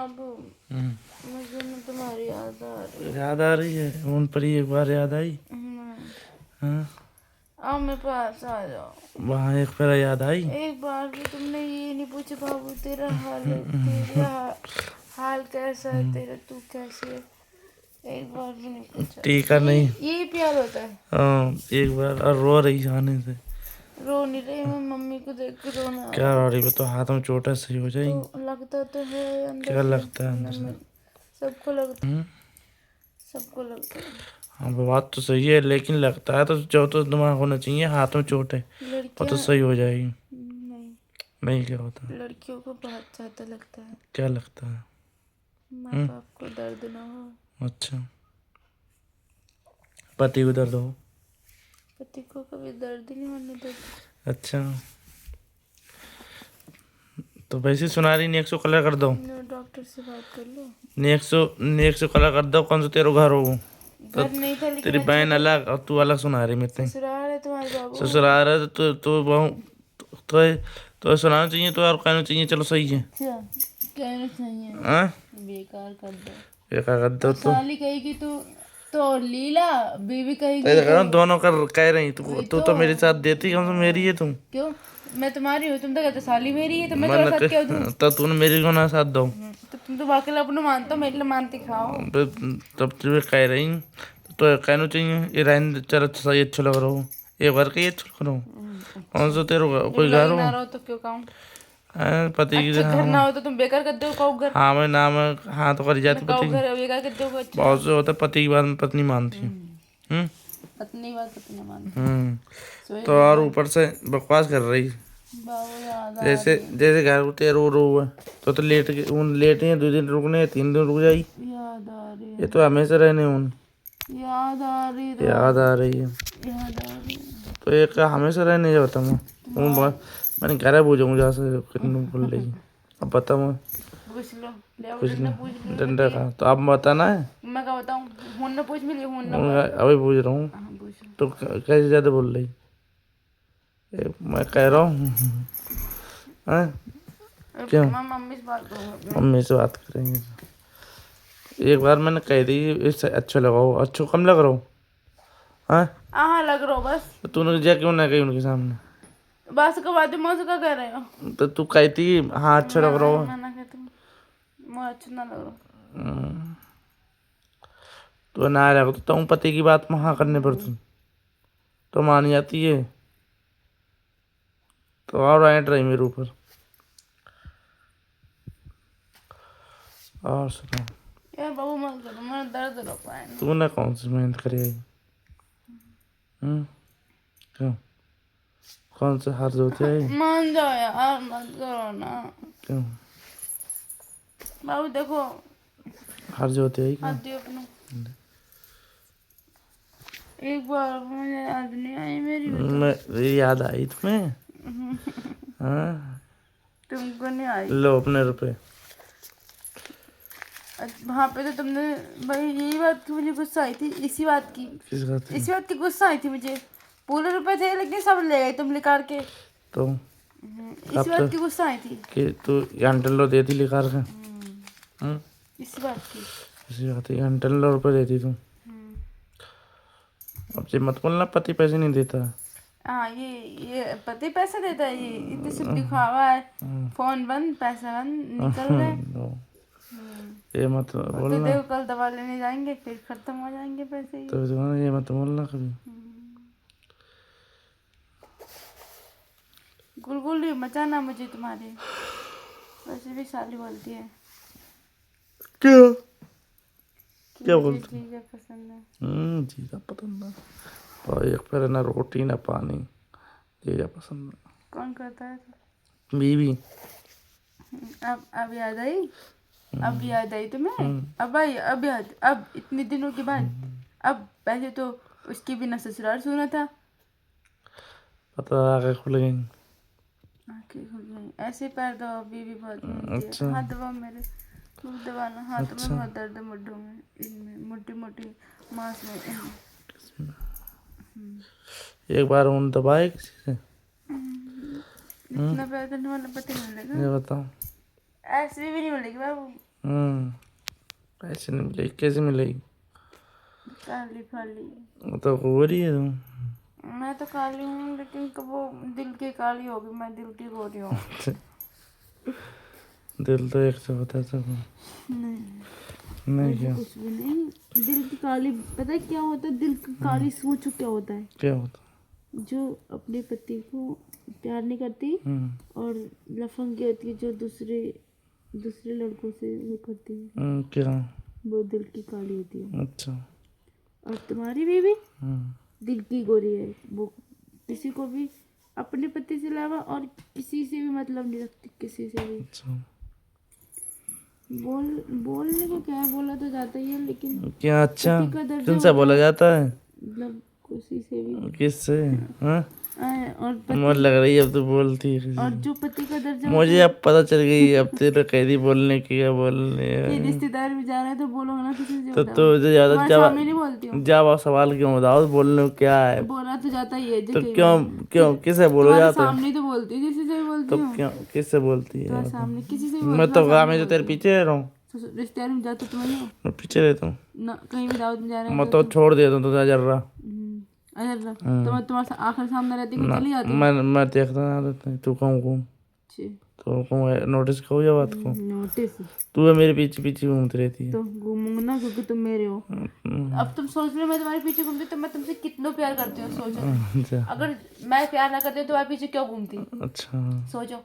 बाबू मुझे ना तुम्हारी याद आ रही याद आ रही है? उन पर ही एक बार याद आई? हाँ, आओ मेरे पास आ जाओ। वहाँ एक बार याद आई? एक बार भी तुमने ये नहीं पूछा बाबू तेरा तेरा हाल कैसा है, तेरा तू कैसी है, एक बार भी नहीं पूछा। टीका नहीं। यही प्यार होता है। हाँ, एक बार। और रो रही जाने से। रो नहीं रही मैं, मम्मी को देख के रोना आ क्या रहा रो रही? तो हाथ में चोट है, सही हो जाएगी। तो लगता तो है अंदर क्या से। लगता है अंदर से? सबको लगता है, सबको लगता है। हाँ, वो बात तो सही है, लेकिन लगता है तो जो तो दिमाग होना चाहिए। हाथ में चोट है, वो तो सही हो जाएगी। नहीं, नहीं, क्या होता है? लड़कियों को बहुत ज्यादा लगता है। क्या लगता है? माँ बाप को दर्द ना हो। अच्छा, पति को दर्द हो? पति को कभी दर्द ही नहीं होने देते। अच्छा, तो वैसे सुना रही, नेक्स्ट कलर कर दो। डॉक्टर से बात कर लो। नेक्स्ट कलर कर दो। कौन सा तेरा घर हो? तो घर नहीं था लेकिन तेरी बहन अलग और तू अलग सुना रही मेरे। ससुराल है तुम्हारे बाबू। ससुराल है तो बहु तो सुनाना चाहिए तो, और कहना चाहिए चलो सही है। अच्छा कहना चाहिए। हाँ, बेकार कर दो। बेकार कर दो तो। साली कहेगी तो लीला, बीवी कहेगी कह रहा हूँ, तो दोनों कर कह रही तू वही तू तो मेरे साथ देती, कम से मेरी है तुम। क्यों मैं तुम्हारी हूँ? तुम तो कहते साली मेरी है, तो मैं मैंने तुम्हारे साथ क्यों दूँ? तो तूने मेरी को ना साथ दो। तो तुम तो वाकई अपने मानते हो, मेरे लिए मानती खाओ। तब तुझे कह रही तो कहना चाहिए ये रहने दे, चल अच्छा सही, अच्छा लग रहा हो। एक बार कही अच्छा लग रहा हो। कौन सा तेरे कोई घर हो? ना रहो तो क्यों कहूँ? पति की अच्छा घर ना हो तो तुम बेकार कर दो कहो घर। हाँ, मैं नाम है, हाँ तो कर जाती कहो पति। घर बेकार कर दो अच्छा। बहुत से होता है पति की बात में पत्नी मानती है। पत्नी बात पत्नी ना मानती। तो और ऊपर से बकवास कर रही। बाबू याद आ जैसे जैसे घर को तेरे रो है तो लेट के उन लेट है, 2 दिन रुकने, 3 दिन रुक जाई। याद आ रही ये तो हमेशा रहने उन याद आ रही याद आ रही है। याद आ रही तो एक हमेशा रहने जाता मैं। मैंने घर पूछूंगा जा से कितने बोल रही। अब बता मैं पूछ लो ले कुछ डंडा पूछ नहीं, लो डंडा का तो अब बताना है। मैं क्या बताऊं? हुन ना पूछ मिली हुन ना अभी पूछ रहा हूँ। पूछ तो कैसे ज्यादा बोल रही? मैं कह रहा हूँ। क्यों? मैं मम्मी से बात करूंगा। मम्मी से बात करेंगे। एक बार मैंने कह दी इससे अच्छा लगाओ, अच्छा कम लग रहा हो। हाँ, हाँ लग रहा हो बस। तो तूने जा क्यों ना कही उनके सामने? बस का बात मुझसे क्या कह रहे हो? तो तू कहती हाँ अच्छा लग रहा हो। मैं ना कहती हूँ मुझे अच्छा ना लग रहा। तो ना लगा तो तुम पति की बात में हाँ करने पर तुम तो मान जाती है। तो और ऐंठ रही मेरे ऊपर। और सुनो, यार बाबू मत करो, मेरा दर्द हो पाए ना। तूने कौन सी मेहनत करी है? क्यों? कौन सा हाथ धोते है? मान जाओ यार, मत करो ना। क्यों? बाबू देखो हाथ धोते है हाथ क्यों? दियो अपना। एक बार मुझे याद नहीं आई मेरी मैं याद आई तुम्हें? हाँ, तुमको नहीं आई। लो अपने रुपए। वहाँ पे तो तुमने भाई यही बात की मुझे गुस्सा आई थी, इसी बात की। किस बात की? इसी बात की गुस्सा आई थी मुझे। पूरे रुपए थे लेकिन सब ले गए तुम निकाल के। तो इसी बात की गुस्सा आई थी। कि तू घंटे लो देती लिखा के। इसी बात की। इसी बात है, घंटे लो रुपए देती तू। अब से मत बोलना पति पैसे नहीं देता। हाँ ये पति पैसा देता है, ये तो सिर्फ दिखावा है। फोन बंद पैसा बंद निकल गए। ये मत तो बोलना। देखो कल दवा लेने जाएंगे फिर खत्म हो जाएंगे पैसे ही। तो ये मत बोलना कभी। गुलगुली मचाना मुझे तुम्हारे। वैसे भी साली बोलती है। क्यों? क्या मुझे बोलती? जीजा पसंद है। जीजा पसंद है। और एक फिर ना रोटी ना पानी, जीजा पसंद है। कौन करता है? बीवी। अब याद आई? अब याद आई तुम्हें? अब आई अब याद, अब इतने दिनों के बाद। अब पहले तो उसकी बिना ससुराल सुना था। पता आगे खुल गई। आंखें खुल गई। ऐसे पैर दबाओ, बीवी बहुत मिलती है। अच्छा। हाथ दबाओ मेरे, खूब दबाना हाथ में। बहुत दर्द है मुड्ढों में, इनमें मोटी मोटी मांस में इनमें। एक बार उन दबाए किसी से? इतना पैर करने वाला पति नहीं मिलेगा। ये बताओ। ऐसे भी नहीं मिलेगी बाबू। पैसे नहीं मिलेगी, कैसे मिलेगी? काली फाली। वो तो हो रही है तुम। मैं तो काली हूँ, लेकिन वो दिल की काली होगी, मैं दिल की गोरी हूँ। दिल तो एक से होता है सब। नहीं क्या? कुछ भी नहीं, दिल की काली पता है क्या होता है? दिल की काली सोचो क्या होता है? क्या होता? जो अपने पति को प्यार नहीं करती और लफंगी होती है, जो दूसरे लड़कों से वो करती है, क्या? वो दिल की काली होती है। अच्छा। और तुम्हारी बीवी दिल की गोरी है, वो किसी को भी अपने पति से अलावा और किसी से भी मतलब नहीं रखती, किसी से भी। अच्छा। बोलने को क्या है, बोला तो जाता ही है, लेकिन क्या? अच्छा, पति का दर्जा किनसे होता बोला है, जाता है? मतलब किसी से भी। किससे? हाँ, और मुझे लग रही है अब तो बोलती है किसी और से। जो पति का दर्जा मुझे अब पता चल गई, अब तेरे कैदी बोलने की क्या बोलने कि है। रिश्तेदार में जा रहा है तो बोलोगे ना किसी से, तो बताओ। तुझे ज्यादा तुम्हारे सामने नहीं बोलती हूँ, जवाब सवाल क्यों बताओ, बोलने को क्या है? बोला तो जाता ही है जो तो कई क्यों बार। क्यों किसे बोलो तुम्हारे जाता है? सामने ही तो बोलती हूँ, किसी से भी बोलती तो हूँ। क्यों किससे बोलती है? तुम्हारे सामने किसी से भी मैं बोलती तो हूँ, गाँव में जो तेरे पीछे रह रहा हूँ, रिश्तेदार में जाते तुम ही हो मैं पीछे रहता हूँ। ना, कहीं भी दावत में जा रहे मैं हो तो छोड़ देता हूँ तुझे जर्रा। अरे तो मैं तुम्हारे आखिर सामने रहती हूँ, चली जाती हूँ। मैं देखता ना आदत नहीं, तू कहूँ तो कहूँ नोटिस करूँ या बात को? नोटिस तू है मेरे पीछे पीछे घूमती रहती है। तो घूमूंगा ना, क्योंकि तुम मेरे हो। अब तुम सोच लो, मैं तुम्हारे पीछे घूमती तो मैं तुमसे कितना प्यार करती हूँ, सोचो। अच्छा। अगर मैं प्यार ना करती तो तुम्हारे पीछे क्यों घूमती? अच्छा, सोचो।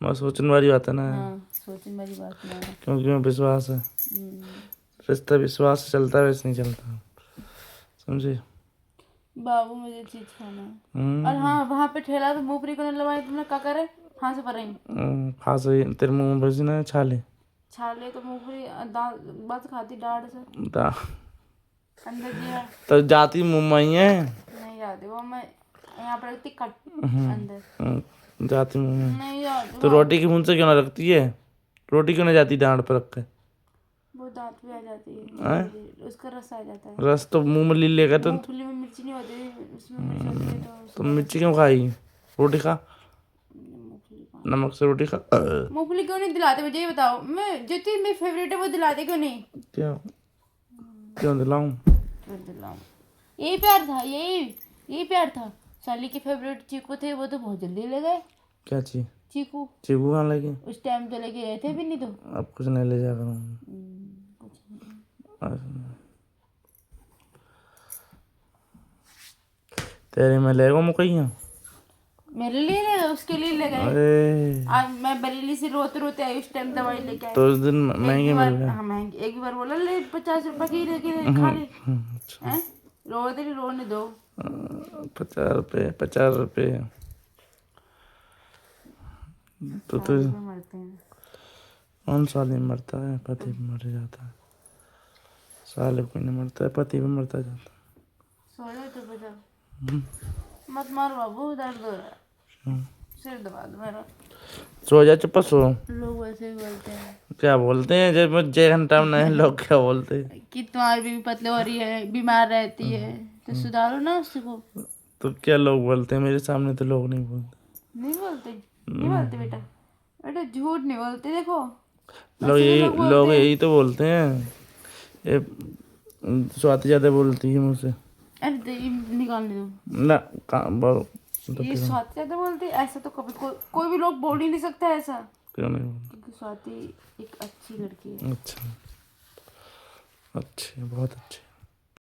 मैं सोचने वाली बात है ना, हाँ, सोचने वाली बात ना है। क्योंकि मैं विश्वास है, रिश्ता विश्वास से चलता है, वैसे नहीं चलता, समझे? बाबू मुझे चीज खाना है। और हाँ, वहाँ पे ठेला तो मूंगफली को नहीं लगाई तुमने, क्या करे? हाँ से पर रही खास तेरे मुंह में बसी ना छाले। छाले तो मूंगफली बस खाती डाढ़ से दा अंदर जी है। तो जाती मुंह में ही है। नहीं जाती वो, मैं यहाँ पर रखती कट अंदर, जाती मुंह में। नहीं जाती तो रोटी की मुंह से क्यों ना रखती है? रोटी क्यों ना जाती डांट पर रख के? वो दांत भी आ जाती है, उसका रस आ जाता है। रस तो मुंह में ले लेगा तो मूंगफली में मिर्ची नहीं होती, उसमें मिर्च होती है, तो मिर्ची क्यों खाई? रोटी खा, नमक से रोटी खा। मूंगफली क्यों नहीं दिलाते मुझे, ये बताओ। मैं जो चीज मेरी फेवरेट है वो दिलाते क्यों नहीं? क्या क्यों दिलाऊं? दिलाऊं, यही प्यार था, यही प्यार था। साली के फेवरेट चीकू थे, वो तो बहुत जल्दी ले गए। क्या चीज? चीकू चीकू कहाँ लगे? उस टाइम तो लेके गए थे भी नहीं तो। अब कुछ नहीं ले जा करूँ। कुछ नहीं। तेरे में ले गो मुकैया, मेरे लिए ले, उसके लिए ले गए। अरे आज मैं बरेली से रोते रोते आई, उस टाइम दवाई लेके आई। तो उस दिन महंगे मिल गए। हाँ महंगी, एक बार बोला ले 50 रुपए की लेके खा ले। हैं? रोते नहीं, रोने दो। 50 रुपये तो मरते हैं। कौन साल में मरता है? पति भी मर जाता है। साल कोई नहीं मरता है, पति भी मरता जाता है। सो जाओ तो बचा, मत मारो बाबू, दर्द हो रहा है, सिर दबा दो मेरा। सो जा, चुप सो। लोग वैसे भी बोलते हैं। क्या बोलते हैं जब मुझे घंटा में नहीं, लोग क्या बोलते हैं कि तुम्हारी बीवी पतली हो रही है, बीमार रहती है, तो सुधारो ना उसको। तो क्या लोग बोलते हैं? मेरे सामने तो लोग नहीं बोलते। नहीं बोलते बेटा, बेटा झूठ नहीं बोलते। देखो लोग यही तो बोलते हैं, ये स्वाति ज्यादा बोलती है मुझसे। अरे ये निकालने दो ना बोलो। ये स्वाति ज्यादा बोलती है, ऐसा तो कभी कोई भी लोग बोल ही नहीं सकता ऐसा। क्यों नहीं बोलते? क्योंकि स्वाति एक अच्छी लड़की है। अच्छा, अच्छी, बहुत अच्छी।